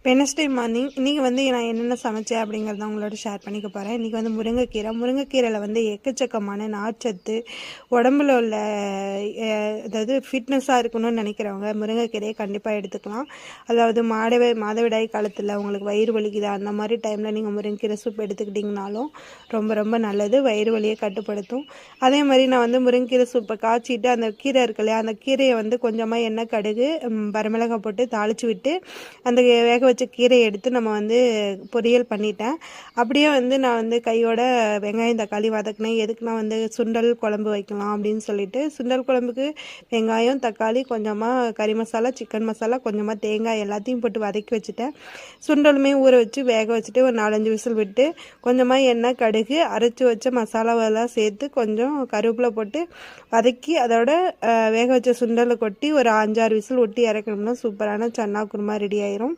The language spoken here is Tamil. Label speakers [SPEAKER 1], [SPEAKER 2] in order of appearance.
[SPEAKER 1] வெனஸ்டே மார்னிங் இன்றைக்கி நான் என்னென்ன சமைச்சேன் அப்படிங்கிறத உங்களோட ஷேர் பண்ணிக்க போகிறேன். இன்றைக்கி முருங்கைக்கீரையில் எக்கச்சக்கமான நார்ச்சத்து, உடம்புல உள்ள அதாவது ஃபிட்னஸாக இருக்கணும்னு நினைக்கிறவங்க முருங்கைக்கீரையை கண்டிப்பாக எடுத்துக்கலாம். அதாவது மாதவிடாய் காலத்தில் உங்களுக்கு வயிறு வலிக்குது, அந்த மாதிரி டைமில் நீங்கள் முருங்கைக்கீரை சூப் எடுத்துக்கிட்டிங்கனாலும் ரொம்ப ரொம்ப நல்லது, வயிறு வலியை கட்டுப்படுத்தும். அதே மாதிரி நான் முருங்கைக்கீரை சூப்பை காய்ச்சிட்டு அந்த கீரை இருக்கு இல்லையா, அந்த கீரையை கொஞ்சமாக எண்ணெய், கடுகு, வரமிளகாய் போட்டு தாளித்து விட்டு அந்த வேக வச்ச கீரையை எடுத்து நம்ம பொரியல் பண்ணிட்டேன். அப்படியே நான் கையோட வெங்காயம் தக்காளி வதக்கினேன். எதுக்கு நான் சுண்டல் குழம்பு வைக்கலாம் அப்படின்னு சொல்லிட்டு, சுண்டல் குழம்புக்கு வெங்காயம் தக்காளி கொஞ்சமாக கறி மசாலா, சிக்கன் மசாலா, கொஞ்சமாக தேங்காய் எல்லாத்தையும் போட்டு வதக்கி வச்சுட்டேன். சுண்டலுமே ஊற வச்சு வேக வச்சுட்டு ஒரு 4-5 விசில் விட்டு கொஞ்சமாக எண்ணெய் கடுகு அரைச்சி வச்ச மசாலாவெல்லாம் சேர்த்து கொஞ்சம் கருவேப்பிலை போட்டு வதக்கி அதோட வேக வச்ச சுண்டலை கொட்டி ஒரு 5-6 விசில் ஒட்டி இறக்கணும்னா சூப்பரான சன்னா குருமா ரெடி ஆயிரும்.